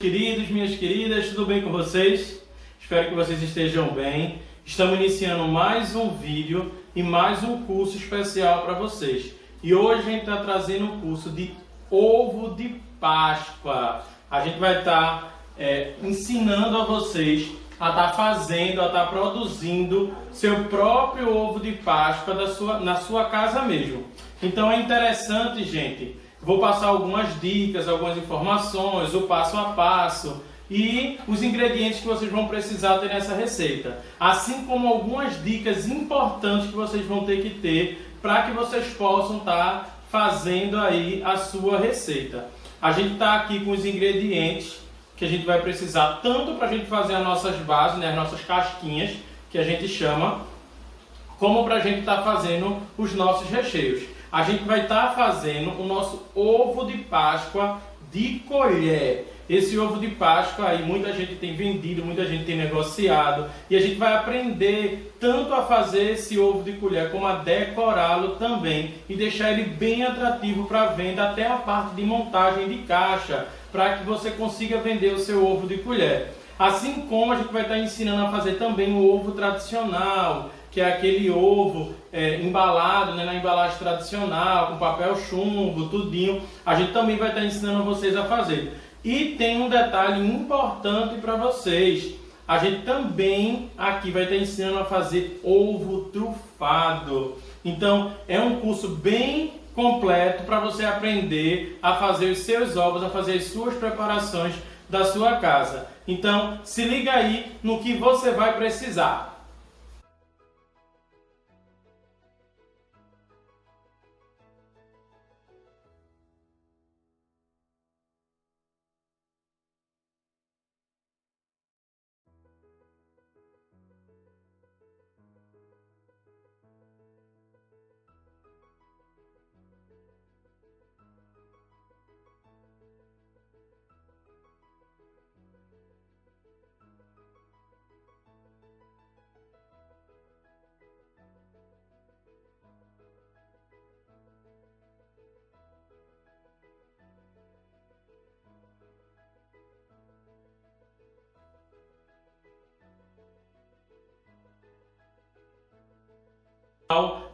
Queridos, minhas queridas, tudo bem com vocês? Espero que vocês estejam bem. Estamos iniciando mais um vídeo e mais um curso especial para vocês. E hoje a gente está trazendo um curso de ovo de Páscoa. A gente vai estar ensinando a vocês a estar fazendo, a estar produzindo seu próprio ovo de Páscoa na sua casa mesmo. Então é interessante, gente. Vou passar algumas dicas, algumas informações, o passo a passo e os ingredientes que vocês vão precisar ter nessa receita. Assim como algumas dicas importantes que vocês vão ter que ter para que vocês possam estar fazendo aí a sua receita. A gente está aqui com os ingredientes que a gente vai precisar tanto para a gente fazer as nossas bases, né, as nossas casquinhas, que a gente chama, como para a gente estar fazendo os nossos recheios. A gente vai estar fazendo o nosso ovo de Páscoa de colher. Esse ovo de Páscoa aí muita gente tem vendido, muita gente tem negociado. E a gente vai aprender tanto a fazer esse ovo de colher como a decorá-lo também. E deixar ele bem atrativo para venda, até a parte de montagem de caixa, para que você consiga vender o seu ovo de colher. Assim como a gente vai estar ensinando a fazer também o ovo tradicional, que é aquele ovo embalado, né, na embalagem tradicional, com papel chumbo, tudinho. A gente também vai estar ensinando vocês a fazer. E tem um detalhe importante para vocês. A gente também aqui vai estar ensinando a fazer ovo trufado. Então é um curso bem completo para você aprender a fazer os seus ovos, a fazer as suas preparações da sua casa. Então se liga aí no que você vai precisar.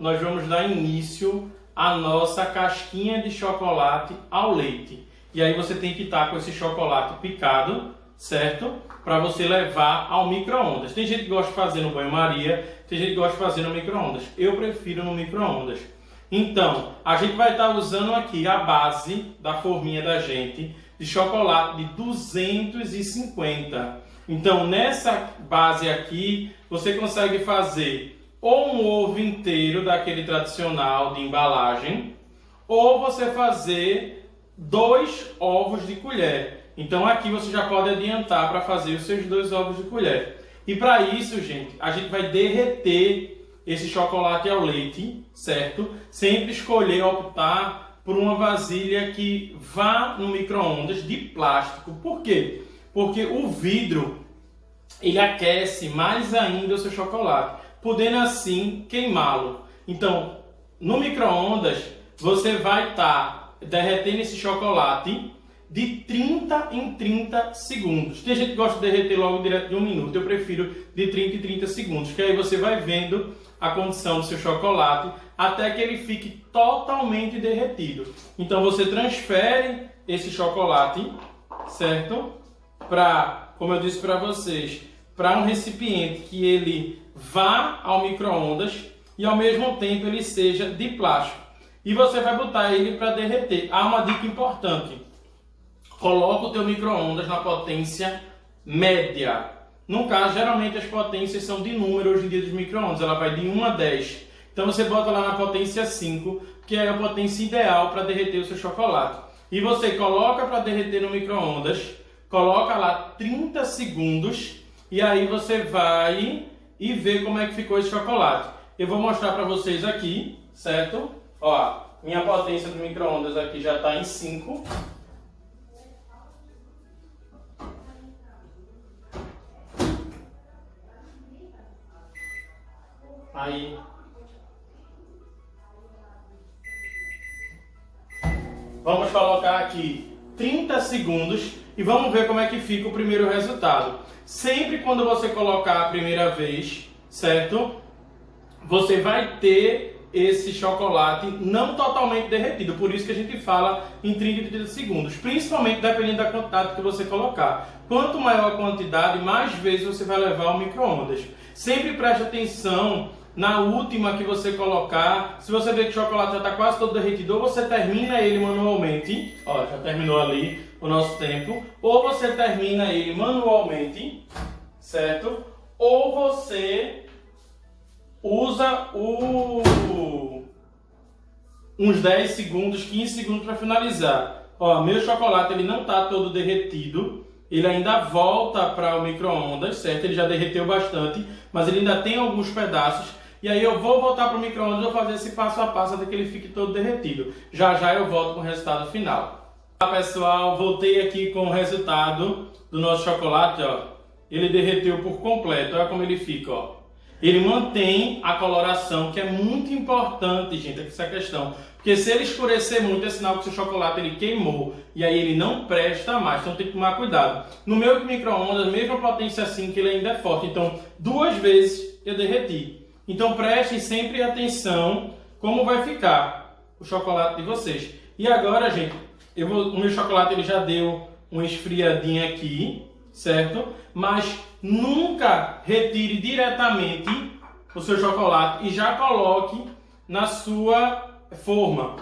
Nós vamos dar início à nossa casquinha de chocolate ao leite. E aí você tem que estar com esse chocolate picado, certo? Para você levar ao micro-ondas. Tem gente que gosta de fazer no banho-maria, tem gente que gosta de fazer no micro-ondas. Eu prefiro no micro-ondas. Então, a gente vai estar usando aqui a base da forminha da gente de chocolate de 250. Então, nessa base aqui, você consegue fazer ou um ovo inteiro daquele tradicional de embalagem, ou você fazer 2 ovos de colher. Então aqui você já pode adiantar para fazer os seus 2 ovos de colher. E para isso, gente, a gente vai derreter esse chocolate ao leite, certo? Sempre escolher optar por uma vasilha que vá no micro-ondas de plástico. Por quê? Porque o vidro, ele aquece mais ainda o seu chocolate, podendo assim queimá-lo. Então, no micro-ondas, você vai estar derretendo esse chocolate de 30 em 30 segundos. Tem gente que gosta de derreter logo direto de 1 minuto. Eu prefiro de 30 em 30 segundos, que aí você vai vendo a condição do seu chocolate até que ele fique totalmente derretido. Então, você transfere esse chocolate, certo? Como eu disse para vocês, para um recipiente que ele vá ao micro-ondas e ao mesmo tempo ele seja de plástico. E você vai botar ele para derreter. Há uma dica importante. Coloca o teu micro-ondas na potência média. No caso, geralmente as potências são de número hoje em dia dos micro-ondas. Ela vai de 1 a 10. Então você bota lá na potência 5, que é a potência ideal para derreter o seu chocolate. E você coloca para derreter no micro-ondas, coloca lá 30 segundos e aí você vai e ver como é que ficou esse chocolate. Eu vou mostrar para vocês aqui, certo? Ó, minha potência do micro-ondas aqui já está em 5. Aí, vamos colocar aqui 30 segundos e vamos ver como é que fica o primeiro resultado. Sempre quando você colocar a primeira vez, certo? Você vai ter esse chocolate não totalmente derretido, por isso que a gente fala em 30 e 30 segundos, principalmente dependendo da quantidade que você colocar. Quanto maior a quantidade, mais vezes você vai levar ao micro-ondas. Sempre preste atenção na última que você colocar. Se você vê que o chocolate já está quase todo derretido, ou você termina ele manualmente, ó, já terminou ali o nosso tempo, ou você termina ele manualmente, certo? Ou você usa uns 10 segundos, 15 segundos para finalizar. Ó, meu chocolate ele não está todo derretido, ele ainda volta para o micro-ondas, certo? Ele já derreteu bastante, mas ele ainda tem alguns pedaços. E aí eu vou voltar para o micro-ondas e vou fazer esse passo a passo até que ele fique todo derretido. Já já eu volto com o resultado final. Olá pessoal, voltei aqui com o resultado do nosso chocolate, ó. Ele derreteu por completo, olha como ele fica, ó. Ele mantém a coloração, que é muito importante, gente, essa questão. Porque se ele escurecer muito, é sinal que o seu chocolate ele queimou. E aí ele não presta mais, então tem que tomar cuidado. No meu micro-ondas, mesmo a potência 5, ele ainda é forte. Então, 2 vezes eu derreti. Então, prestem sempre atenção como vai ficar o chocolate de vocês. E agora, gente, o meu chocolate ele já deu uma esfriadinha aqui, certo? Mas nunca retire diretamente o seu chocolate e já coloque na sua forma.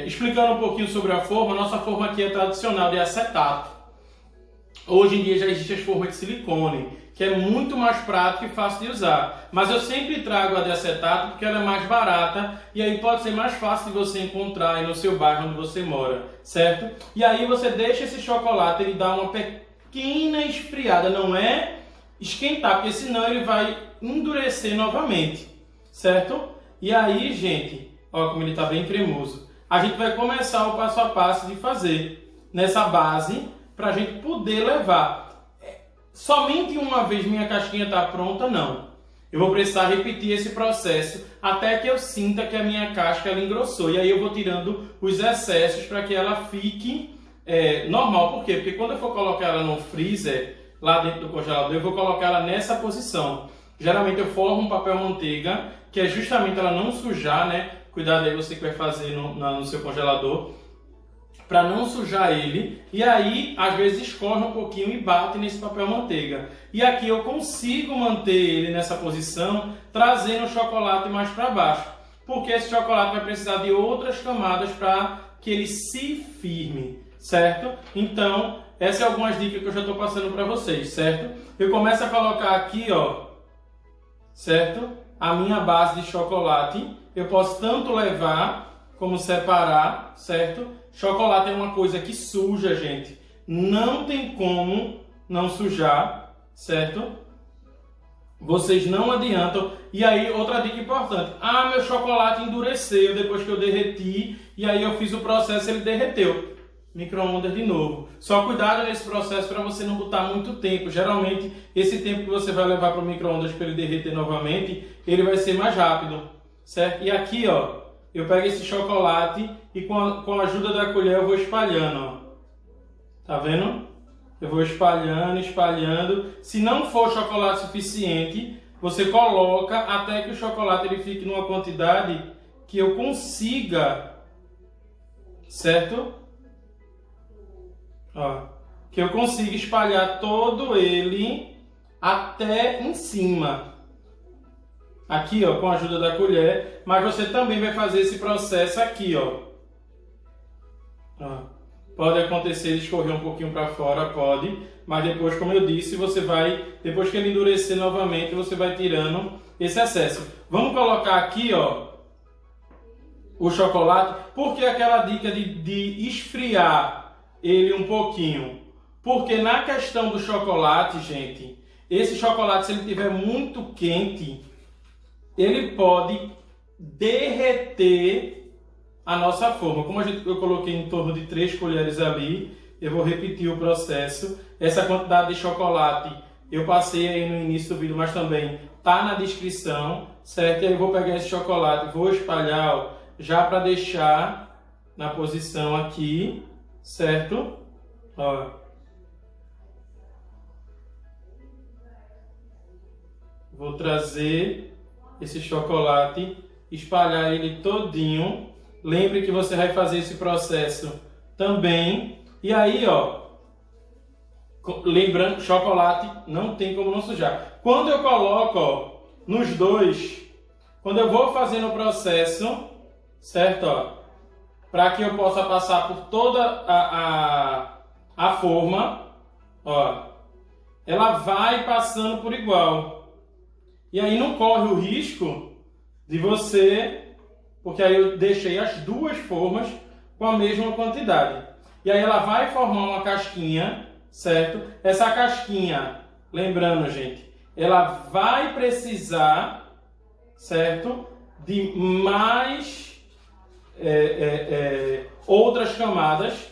Explicando um pouquinho sobre a forma, nossa forma aqui é tradicional de acetato. Hoje em dia já existem as formas de silicone, que é muito mais prático e fácil de usar. Mas eu sempre trago a de acetato porque ela é mais barata e aí pode ser mais fácil de você encontrar aí no seu bairro onde você mora, certo? E aí você deixa esse chocolate, ele dá uma pequena esfriada, não é esquentar, porque senão ele vai endurecer novamente, certo? E aí, gente, olha como ele está bem cremoso. A gente vai começar o passo a passo de fazer nessa base para a gente poder levar. Somente uma vez minha casquinha está pronta, não. Eu vou precisar repetir esse processo até que eu sinta que a minha casca ela engrossou. E aí eu vou tirando os excessos para que ela fique normal. Por quê? Porque quando eu for colocar ela no freezer, lá dentro do congelador, eu vou colocar ela nessa posição. Geralmente eu forro um papel manteiga, que é justamente ela não sujar, né? Cuidado aí você que vai fazer no seu congelador, para não sujar ele. E aí, às vezes, escorre um pouquinho e bate nesse papel manteiga. E aqui eu consigo manter ele nessa posição, trazendo o chocolate mais para baixo. Porque esse chocolate vai precisar de outras camadas para que ele se firme, certo? Então, essas são algumas dicas que eu já estou passando para vocês, certo? Eu começo a colocar aqui, ó, certo? A minha base de chocolate. Eu posso tanto levar como separar, certo? Chocolate é uma coisa que suja, gente. Não tem como não sujar, certo? Vocês não adiantam. E aí, outra dica importante. Ah, meu chocolate endureceu depois que eu derreti. E aí eu fiz o processo e ele derreteu. Micro-ondas de novo. Só cuidado nesse processo para você não botar muito tempo. Geralmente, esse tempo que você vai levar para o micro-ondas para ele derreter novamente, ele vai ser mais rápido, certo? E aqui, ó, eu pego esse chocolate e com a ajuda da colher eu vou espalhando, ó. Tá vendo? Eu vou espalhando, espalhando. Se não for chocolate suficiente, você coloca até que o chocolate ele fique numa quantidade que eu consiga, certo? Ó, que eu consiga espalhar todo ele até em cima. Aqui, ó, com a ajuda da colher, mas você também vai fazer esse processo aqui, ó. Ó. Pode acontecer de escorrer um pouquinho para fora, pode, mas depois, como eu disse, você vai, depois que ele endurecer novamente, você vai tirando esse excesso. Vamos colocar aqui, ó, o chocolate, porque aquela dica de esfriar ele um pouquinho. Porque na questão do chocolate, gente, esse chocolate, se ele estiver muito quente, ele pode derreter a nossa forma. Como eu coloquei em torno de 3 colheres ali, eu vou repetir o processo. Essa quantidade de chocolate eu passei aí no início do vídeo, mas também tá na descrição, certo? E aí eu vou pegar esse chocolate, vou espalhar, ó, já para deixar na posição aqui, certo? Ó, Vou trazer esse chocolate, espalhar ele todinho. Lembre que você vai fazer esse processo também. E aí, ó, lembrando, chocolate não tem como não sujar. Quando eu coloco, ó, nos dois, quando eu vou fazendo o processo, certo, ó, para que eu possa passar por toda a forma, ó, ela vai passando por igual. E aí não corre o risco de você, porque aí eu deixei as duas formas com a mesma quantidade. E aí ela vai formar uma casquinha, certo? Essa casquinha, lembrando, gente, ela vai precisar, certo, de mais outras camadas,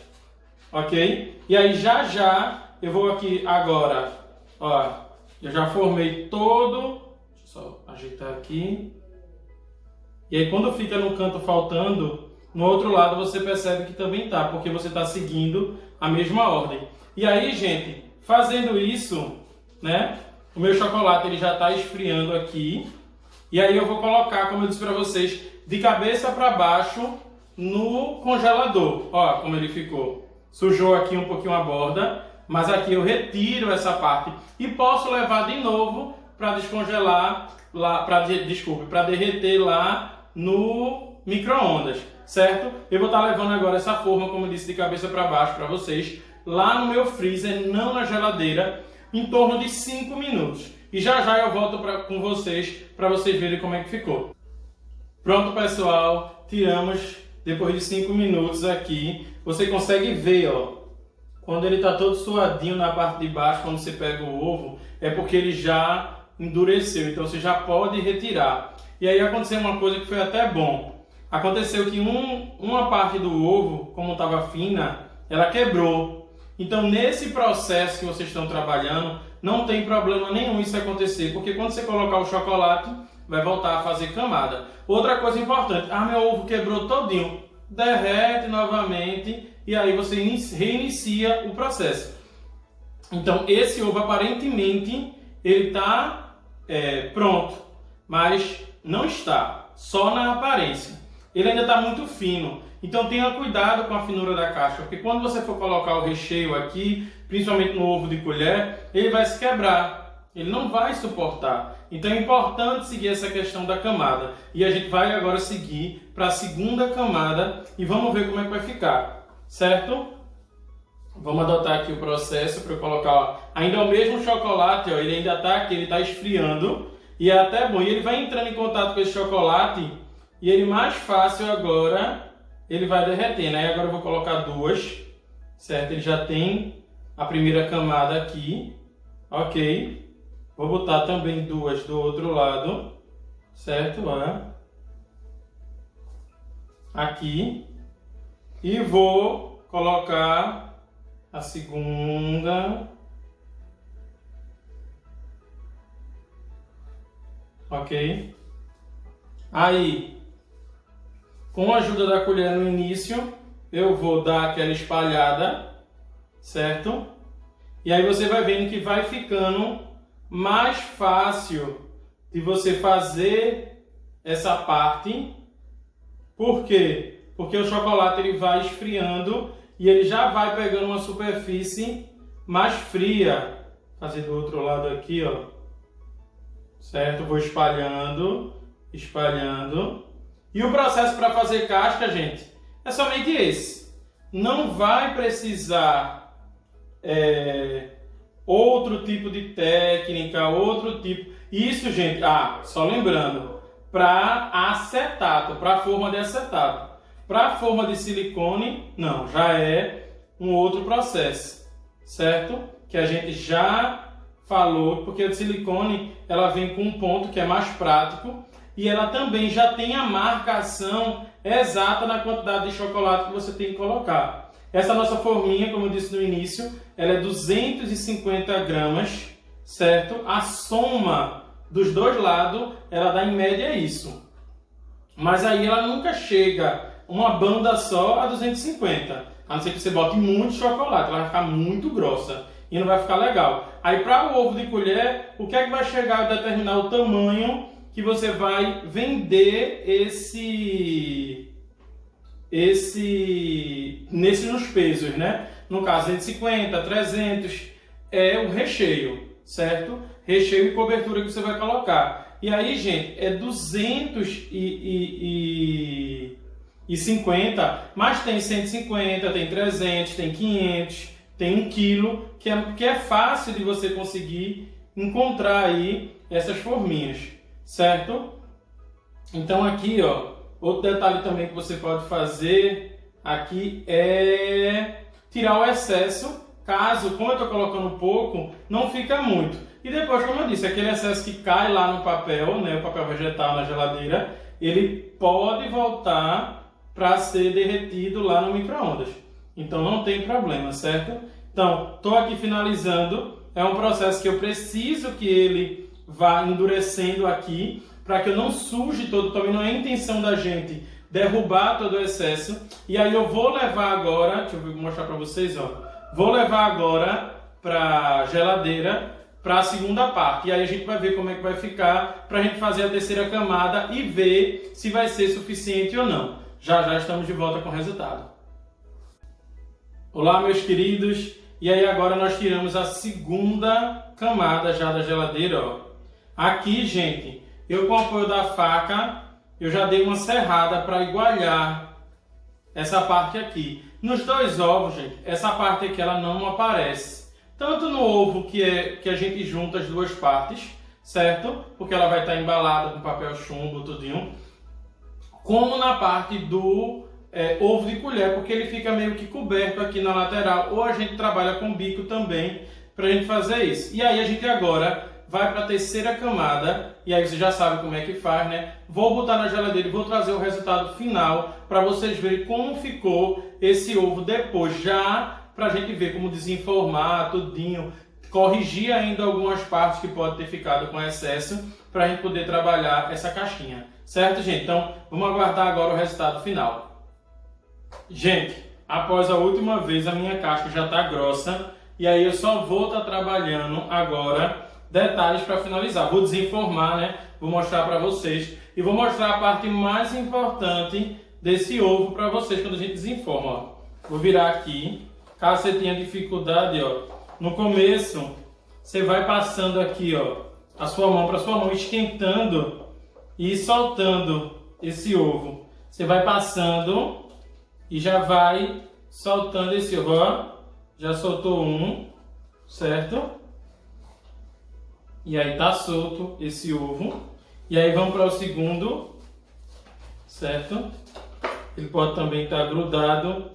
ok? E aí já eu vou aqui agora, ó, eu já formei todo, deixa eu só ajeitar aqui. E aí quando fica no canto faltando, no outro lado você percebe que também tá, porque você está seguindo a mesma ordem. E aí, gente, fazendo isso, né, o meu chocolate ele já está esfriando aqui. E aí eu vou colocar, como eu disse para vocês, de cabeça para baixo no congelador. Ó, como ele ficou. Sujou aqui um pouquinho a borda, mas aqui eu retiro essa parte e posso levar de novo para descongelar lá, para derreter lá no micro-ondas, certo? Eu vou estar levando agora essa forma, como eu disse, de cabeça para baixo para vocês, lá no meu freezer, não na geladeira, em torno de 5 minutos. E já eu volto com vocês, para vocês verem como é que ficou. Pronto, pessoal, tiramos depois de 5 minutos aqui. Você consegue ver, ó, quando ele está todo suadinho na parte de baixo, quando você pega o ovo, é porque ele já endureceu, então você já pode retirar. E aí aconteceu uma coisa que foi até bom. Aconteceu que uma parte do ovo, como estava fina, ela quebrou. Então nesse processo que vocês estão trabalhando, não tem problema nenhum isso acontecer, porque quando você colocar o chocolate, vai voltar a fazer camada. Outra coisa importante, meu ovo quebrou todinho, derrete novamente e aí você reinicia o processo. Então esse ovo aparentemente ele está pronto, mas não está, só na aparência. Ele ainda está muito fino, então tenha cuidado com a finura da casca, porque quando você for colocar o recheio aqui, principalmente no ovo de colher, ele vai se quebrar, ele não vai suportar. Então é importante seguir essa questão da camada. E a gente vai agora seguir para a segunda camada e vamos ver como é que vai ficar, certo? Vamos adotar aqui o processo para eu colocar, ó, ainda o mesmo chocolate, ó, ele ainda está aqui, ele está esfriando e é até bom. E ele vai entrando em contato com esse chocolate e ele mais fácil agora, ele vai derretendo. Aí agora eu vou colocar duas, certo? Ele já tem a primeira camada aqui, ok? Vou botar também duas do outro lado, certo? Ó. Aqui. E vou colocar a segunda. Ok? Aí, com a ajuda da colher no início, eu vou dar aquela espalhada, certo? E aí você vai vendo que vai ficando mais fácil de você fazer essa parte. Por quê? Porque o chocolate ele vai esfriando e ele já vai pegando uma superfície mais fria. Vou fazer do outro lado aqui, ó. Certo? Vou espalhando, espalhando. E o processo para fazer casca, gente, é somente esse. Não vai precisar outro tipo de técnica, outro tipo. Isso, gente, só lembrando, para acetato, para forma de acetato. Para forma de silicone, não, já é um outro processo, certo? Que a gente já falou, porque a de silicone ela vem com um ponto que é mais prático e ela também já tem a marcação exata na quantidade de chocolate que você tem que colocar. Essa nossa forminha, como eu disse no início, ela é 250 gramas, certo? A soma dos dois lados, ela dá em média isso. Mas aí ela nunca chega uma banda só a 250. A não ser que você bote muito chocolate, ela vai ficar muito grossa. e não vai ficar legal. Aí para o ovo de colher, o que é que vai chegar a determinar o tamanho que você vai vender nesses nos pesos, né? No caso, 150, 300, é o recheio, certo? Recheio e cobertura que você vai colocar. E aí, gente, é 250, mas tem 150, tem 300, tem 500, tem 1 quilo, que é fácil de você conseguir encontrar aí essas forminhas, certo? Então aqui, ó, outro detalhe também que você pode fazer aqui é tirar o excesso, caso, como eu estou colocando pouco, não fica muito. E depois, como eu disse, aquele excesso que cai lá no papel, né, o papel vegetal na geladeira, ele pode voltar para ser derretido lá no micro-ondas. Então não tem problema, certo? Então, estou aqui finalizando. É um processo que eu preciso que ele vá endurecendo aqui, para que eu não suje todo. Também não é a intenção da gente derrubar todo o excesso. E aí eu vou levar agora, deixa eu mostrar para vocês, ó. Vou levar agora para a geladeira, para a segunda parte. E aí a gente vai ver como é que vai ficar, para a gente fazer a terceira camada e ver se vai ser suficiente ou não. Já já estamos de volta com o resultado. Olá, meus queridos. E aí agora nós tiramos a segunda camada já da geladeira, ó. Aqui, gente, eu com o apoio da faca, eu já dei uma serrada para igualar essa parte aqui. Nos dois ovos, gente, essa parte aqui ela não aparece. Tanto no ovo que a gente junta as duas partes, certo? Porque ela vai estar embalada com papel chumbo, tudinho. Como na parte do ovo de colher, porque ele fica meio que coberto aqui na lateral. Ou a gente trabalha com bico também para a gente fazer isso. E aí a gente agora vai para a terceira camada, e aí você já sabe como é que faz, né? Vou botar na geladeira e vou trazer o resultado final para vocês verem como ficou esse ovo depois, já para a gente ver como desenformar tudinho, corrigir ainda algumas partes que pode ter ficado com excesso, para a gente poder trabalhar essa caixinha, certo, gente? Então, vamos aguardar agora o resultado final. Gente, após a última vez a minha casca já está grossa, e aí eu só vou estar trabalhando agora detalhes para finalizar. Vou desenformar, né? Vou mostrar para vocês e vou mostrar a parte mais importante desse ovo para vocês quando a gente desenforma, ó. Vou virar aqui. Caso você tenha dificuldade, ó, no começo você vai passando aqui, ó, a sua mão para sua mão, esquentando e soltando esse ovo. Você vai passando e já vai soltando esse ovo, ó. Já soltou um, certo? E aí tá solto esse ovo. E aí vamos para o segundo, certo? Ele pode também estar grudado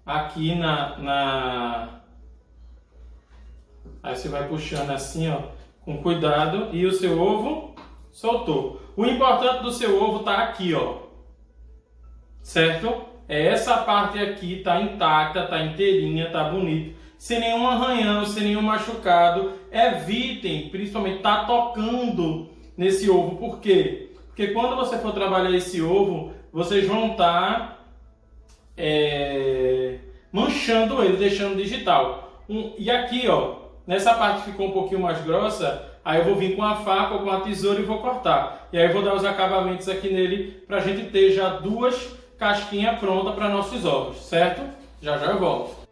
aqui Aí você vai puxando assim, ó, com cuidado. E o seu ovo soltou. O importante do seu ovo tá aqui, ó. Certo? É essa parte aqui, tá intacta, tá inteirinha, tá bonito. Sem nenhum arranhão, sem nenhum machucado. Evitem, principalmente, tá tocando nesse ovo. Por quê? Porque quando você for trabalhar esse ovo, vocês vão estar manchando ele, deixando digital. E aqui, ó, nessa parte que ficou um pouquinho mais grossa, aí eu vou vir com a faca ou com a tesoura e vou cortar. E aí eu vou dar os acabamentos aqui nele para a gente ter já duas casquinhas prontas para nossos ovos, certo? Já já eu volto.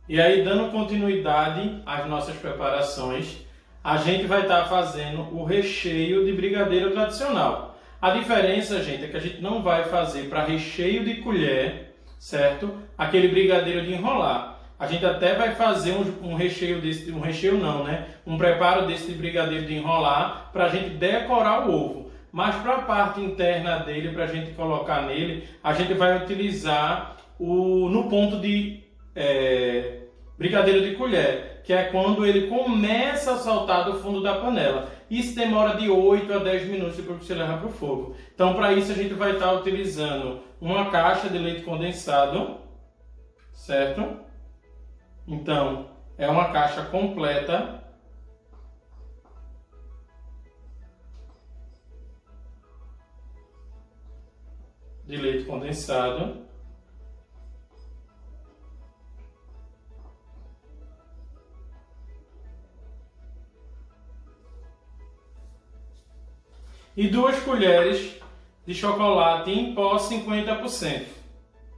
E aí, dando continuidade às nossas preparações, a gente vai estar fazendo o recheio de brigadeiro tradicional. A diferença, gente, é que a gente não vai fazer para recheio de colher, certo? Aquele brigadeiro de enrolar. A gente até vai fazer um recheio desse, um recheio não, né? Um preparo desse de brigadeiro de enrolar para a gente decorar o ovo. Mas para a parte interna dele, para a gente colocar nele, a gente vai utilizar no ponto de brigadeiro de colher, que é quando ele começa a saltar do fundo da panela. Isso demora de 8 a 10 minutos depois que você leva para o fogo. Então, para isso, a gente vai estar utilizando uma caixa de leite condensado, certo? Então, é uma caixa completa. De leite condensado. e 2 colheres de chocolate em pó 50%,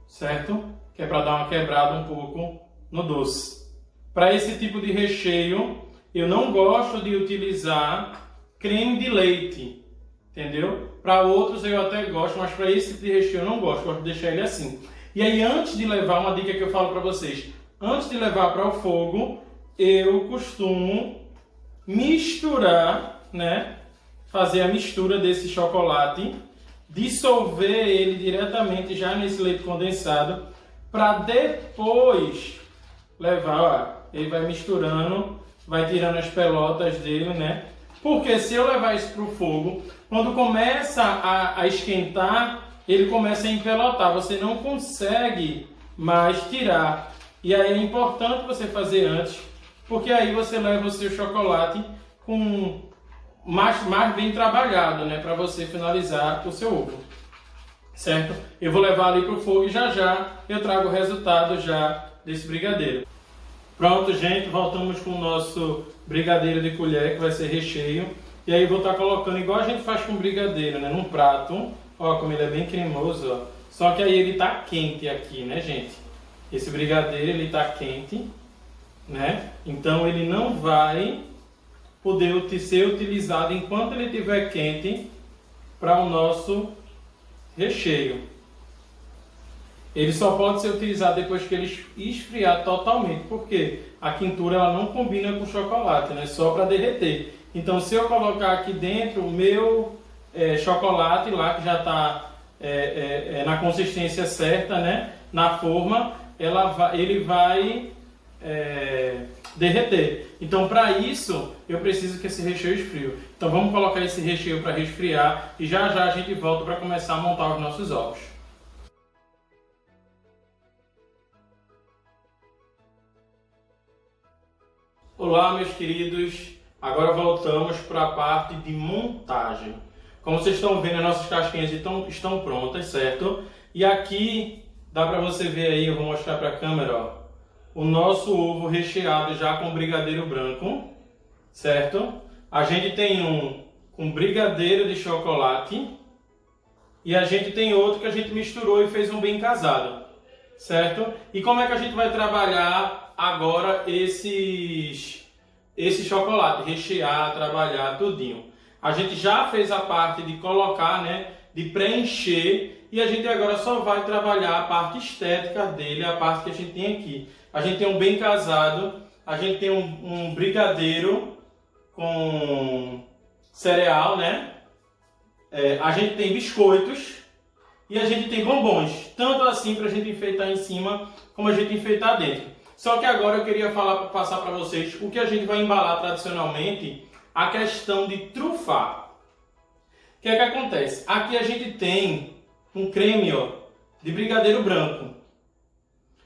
certo? Que é para dar uma quebrada um pouco no doce. Para esse tipo de recheio, eu não gosto de utilizar creme de leite, entendeu? Para outros eu até gosto, mas para esse tipo de recheio eu não gosto, gosto de deixar ele assim. E aí, antes de levar, uma dica que eu falo para vocês, antes de levar para o fogo, eu costumo misturar, né? Fazer a mistura desse chocolate, dissolver ele diretamente já nesse leite condensado, para depois levar, ó, ele vai misturando, vai tirando as pelotas dele, né? Porque se eu levar isso para o fogo, quando começa a esquentar, ele começa a empelotar, você não consegue mais tirar. E aí é importante você fazer antes, porque aí você leva o seu chocolate com mais bem trabalhado, né? Para você finalizar o seu ovo, certo? Eu vou levar ali para o fogo e já eu trago o resultado já desse brigadeiro. Pronto, gente, voltamos com o nosso brigadeiro de colher, que vai ser recheio. E aí vou estar colocando, igual a gente faz com brigadeiro, né? Num prato. Ó, como ele é bem cremoso, ó. Só que aí ele tá quente aqui, né, gente? Esse brigadeiro, ele tá quente, né? Então ele não vai poder ser utilizado enquanto ele estiver quente para o nosso recheio. Ele só pode ser utilizado depois que ele esfriar totalmente, porque a quentura ela não combina com o chocolate, né? Só para derreter. Então, se eu colocar aqui dentro o meu chocolate lá, que já está na consistência certa, né? Na forma, ele vai derreter. Então, para isso, eu preciso que esse recheio esfrie. Então, vamos colocar esse recheio para resfriar e já a gente volta para começar a montar os nossos ovos. Olá, meus queridos, agora voltamos para a parte de montagem. Como vocês estão vendo, as nossas casquinhas estão prontas, certo? E aqui, dá para você ver aí, eu vou mostrar para a câmera, ó, o nosso ovo recheado já com brigadeiro branco, certo? A gente tem um com brigadeiro de chocolate e a gente tem outro que a gente misturou e fez um bem casado, certo? E como é que a gente vai trabalhar agora esse chocolate, rechear, trabalhar tudinho? A gente já fez a parte de colocar, né, de preencher, e a gente agora só vai trabalhar a parte estética dele, a parte que a gente tem aqui. A gente tem um bem casado, a gente tem um brigadeiro com cereal, né? A gente tem biscoitos e a gente tem bombons, tanto assim para a gente enfeitar em cima como a gente enfeitar dentro. Só que agora eu queria passar para vocês o que a gente vai embalar tradicionalmente, a questão de trufar. O que é que acontece? Aqui a gente tem um creme, ó, de brigadeiro branco.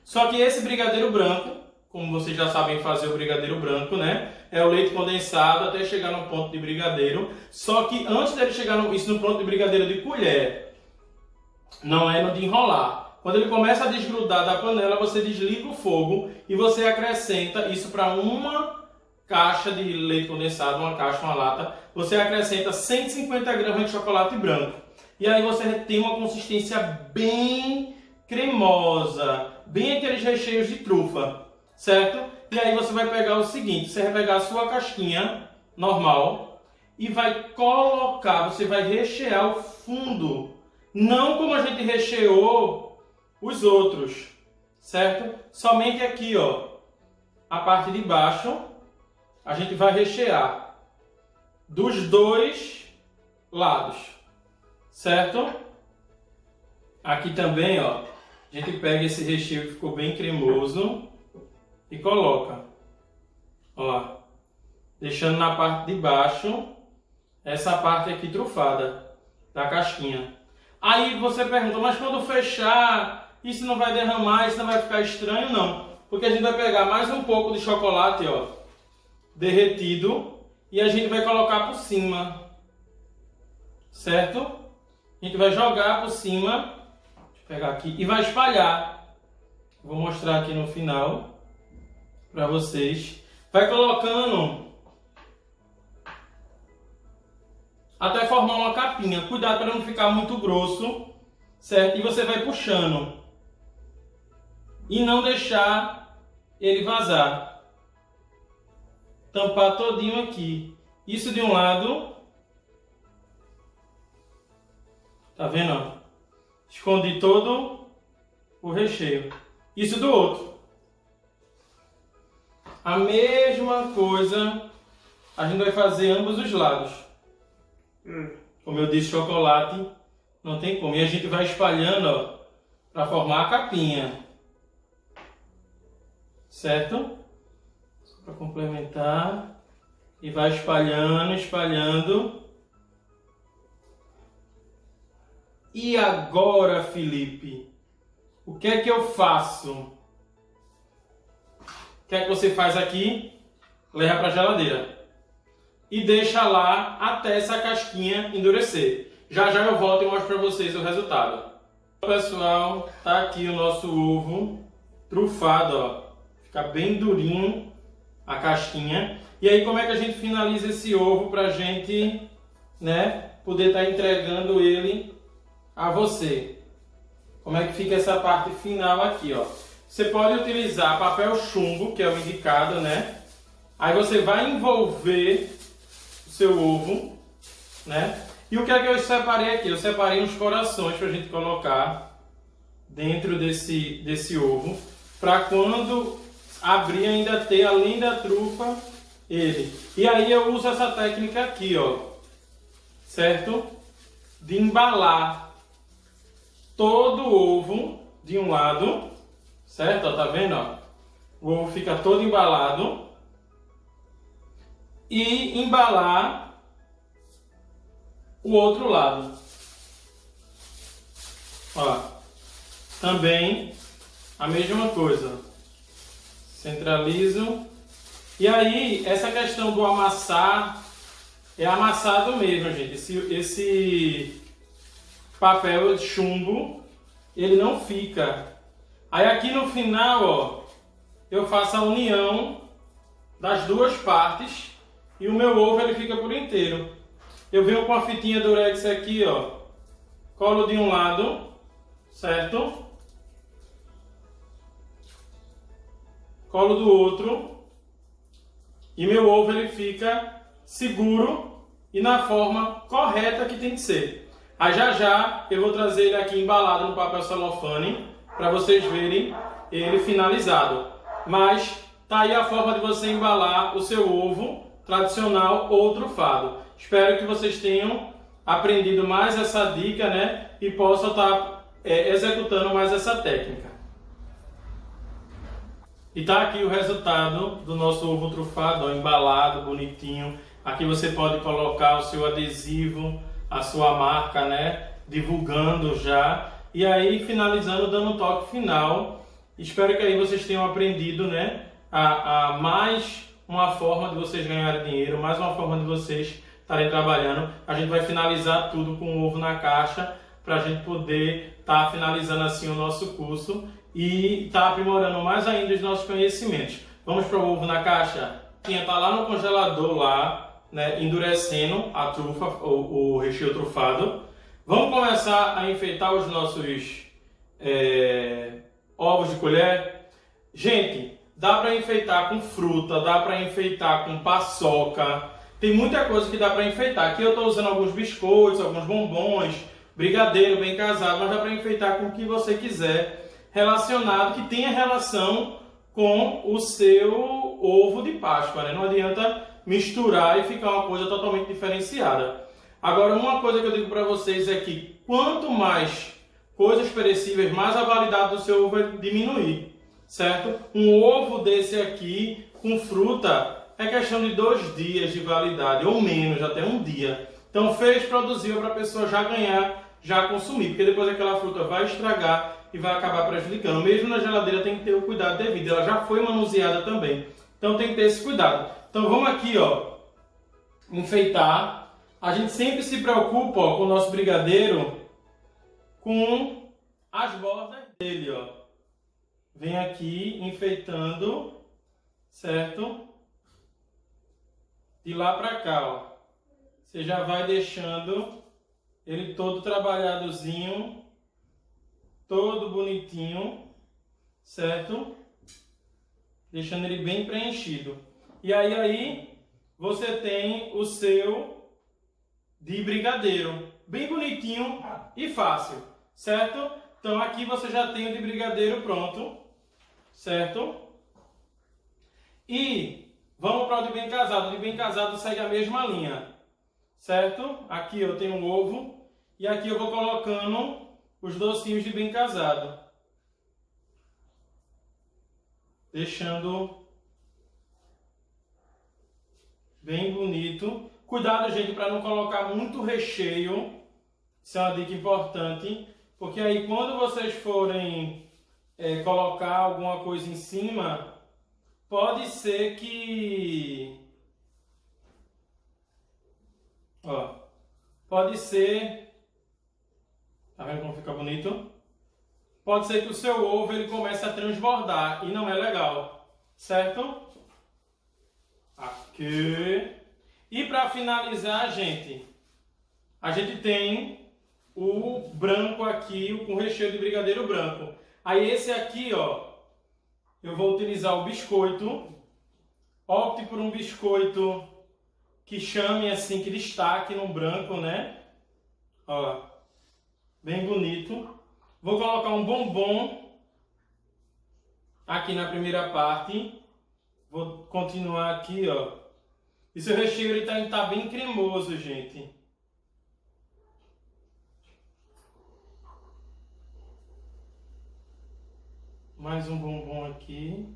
Só que esse brigadeiro branco, como vocês já sabem fazer o brigadeiro branco, né? É o leite condensado até chegar no ponto de brigadeiro. Só que antes dele chegar no ponto de brigadeiro de colher, não é no de enrolar. Quando ele começa a desgrudar da panela, você desliga o fogo e você acrescenta isso para uma caixa de leite condensado, uma caixa, uma lata. Você acrescenta 150 gramas de chocolate branco. E aí você tem uma consistência bem cremosa, bem aqueles recheios de trufa, certo? E aí você vai pegar o seguinte, você vai pegar a sua casquinha normal e vai colocar, você vai rechear o fundo, não como a gente recheou os outros, certo? Somente aqui, ó, a parte de baixo, a gente vai rechear dos dois lados, certo? Aqui também, ó, a gente pega esse recheio que ficou bem cremoso e coloca, ó, deixando na parte de baixo essa parte aqui trufada da casquinha. Aí você pergunta, mas quando fechar, isso não vai derramar, isso não vai ficar estranho? Não, porque a gente vai pegar mais um pouco de chocolate, ó, derretido, e a gente vai colocar por cima, certo? A gente vai jogar por cima, deixa eu pegar aqui, e vai espalhar. Vou mostrar aqui no final para vocês. Vai colocando até formar uma capinha. Cuidado para não ficar muito grosso, certo? E você vai puxando e não deixar ele vazar. Tampar todinho aqui. Isso de um lado. Tá vendo? Escondi todo o recheio. Isso do outro. A mesma coisa a gente vai fazer ambos os lados. Como eu disse, chocolate não tem como. E a gente vai espalhando, ó, para formar a capinha. Certo? Só para complementar. E vai espalhando, espalhando. E agora, Felipe, o que é que eu faço? O que é que você faz aqui? Leva para a geladeira. E deixa lá até essa casquinha endurecer. Já já eu volto e mostro para vocês o resultado. Pessoal, tá aqui o nosso ovo trufado, ó. Fica bem durinho a casquinha. E aí como é que a gente finaliza esse ovo para a gente, né, poder estar entregando ele a você? Como é que fica essa parte final aqui, ó? Você pode utilizar papel chumbo, que é o indicado, né? Aí você vai envolver o seu ovo, né? E o que é que eu separei aqui? Eu separei uns corações para a gente colocar dentro desse ovo, para quando abrir ainda ter, além da trufa, ele. E aí eu uso essa técnica aqui, ó, certo? De embalar todo o ovo de um lado, certo? Ó, tá vendo? Ó? O ovo fica todo embalado. E embalar o outro lado. Ó, também a mesma coisa. Centralizo. E aí, essa questão do amassar, é amassado mesmo, gente. Esse papel de chumbo, ele não fica. Aí aqui no final, ó, eu faço a união das duas partes e o meu ovo ele fica por inteiro. Eu venho com a fitinha durex aqui, ó, colo de um lado, certo? Colo do outro. E meu ovo ele fica seguro e na forma correta que tem que ser. Aí já já eu vou trazer ele aqui embalado no papel celofane para vocês verem ele finalizado. Mas tá aí a forma de você embalar o seu ovo tradicional ou trufado. Espero que vocês tenham aprendido mais essa dica, né? E possam estar executando mais essa técnica. E tá aqui o resultado do nosso ovo trufado, ó, embalado, bonitinho. Aqui você pode colocar o seu adesivo, a sua marca, né? Divulgando já. E aí finalizando, dando um toque final. Espero que aí vocês tenham aprendido, né? A mais uma forma de vocês ganharem dinheiro, mais uma forma de vocês estarem trabalhando. A gente vai finalizar tudo com o ovo na caixa, para a gente poder estar finalizando assim o nosso curso e estar aprimorando mais ainda os nossos conhecimentos. Vamos para o ovo na caixa? Está lá no congelador, lá, né, endurecendo a trufa, o recheio trufado. Vamos começar a enfeitar os nossos ovos de colher. Gente, dá para enfeitar com fruta, dá para enfeitar com paçoca. Tem muita coisa que dá para enfeitar. Aqui eu estou usando alguns biscoitos, alguns bombons, brigadeiro bem casado, mas dá para enfeitar com o que você quiser, relacionado, que tenha relação com o seu ovo de Páscoa, né? Não adianta misturar e ficar uma coisa totalmente diferenciada. Agora, uma coisa que eu digo para vocês é que quanto mais coisas perecíveis, mais a validade do seu ovo vai diminuir, certo? Um ovo desse aqui com fruta é questão de 2 dias de validade, ou menos, até 1 dia. Então fez, produziu para a pessoa já ganhar, já consumir, porque depois aquela fruta vai estragar e vai acabar prejudicando. Mesmo na geladeira tem que ter o cuidado devido, ela já foi manuseada também. Então tem que ter esse cuidado. Então vamos aqui, ó, enfeitar. A gente sempre se preocupa, ó, com o nosso brigadeiro, com as bordas dele, ó. Vem aqui enfeitando, certo? De lá pra cá, ó. você já vai deixando ele todo trabalhadozinho, todo bonitinho, certo? Deixando ele bem preenchido. E aí você tem o seu de brigadeiro, bem bonitinho e fácil, certo? Então aqui você já tem o de brigadeiro pronto, certo? E vamos para o de bem casado. O de bem casado segue a mesma linha, certo? Aqui eu tenho um ovo e aqui eu vou colocando os docinhos de bem casado, deixando bem bonito. Cuidado, gente, para não colocar muito recheio. Isso é uma dica importante, porque aí quando vocês forem colocar alguma coisa em cima, pode ser que... pode ser... Tá vendo como fica bonito? Pode ser que o seu ovo ele comece a transbordar e não é legal, certo? Aqui. E para finalizar, gente, a gente tem o branco aqui, com recheio de brigadeiro branco. Aí esse aqui, ó, eu vou utilizar o biscoito. Opte por um biscoito que chame assim, que destaque no branco, né? Ó, bem bonito. Vou colocar um bombom aqui na primeira parte. Vou continuar aqui, ó. E seu recheio ele tá bem cremoso, gente. Mais um bombom aqui.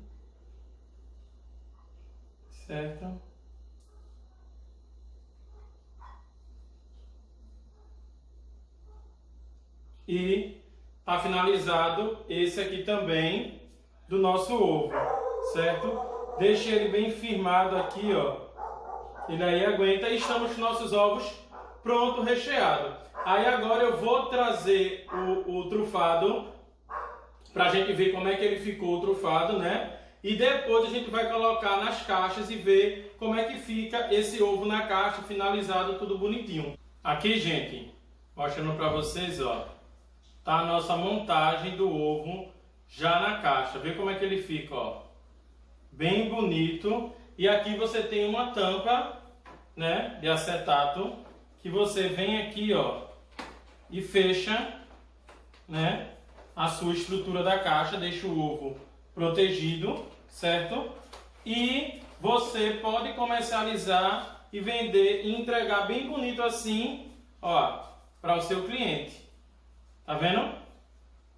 Certo? E tá finalizado esse aqui também do nosso ovo, certo? Deixe ele bem firmado aqui, ó. Ele aí aguenta e estamos com nossos ovos pronto, recheado. Aí agora eu vou trazer o trufado pra gente ver como é que ele ficou o trufado, né? E depois a gente vai colocar nas caixas e ver como é que fica esse ovo na caixa, finalizado, tudo bonitinho. Aqui, gente, mostrando pra vocês, ó. Tá a nossa montagem do ovo já na caixa. Vê como é que ele fica, ó. Bem bonito. E aqui você tem uma tampa, né, de acetato, que você vem aqui, ó, e fecha, né, a sua estrutura da caixa, deixa o ovo protegido, certo? E você pode comercializar e vender e entregar bem bonito assim, ó, para o seu cliente. Tá vendo?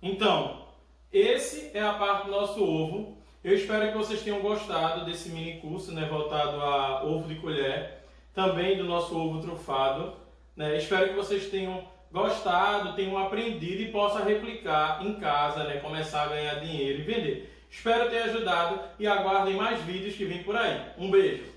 Então, esse é a parte do nosso ovo. Eu espero que vocês tenham gostado desse mini curso, né, voltado a ovo de colher, também do nosso ovo trufado, né? Espero que vocês tenham gostado, tenham aprendido e possam replicar em casa, né, começar a ganhar dinheiro e vender. Espero ter ajudado e aguardem mais vídeos que vêm por aí. Um beijo!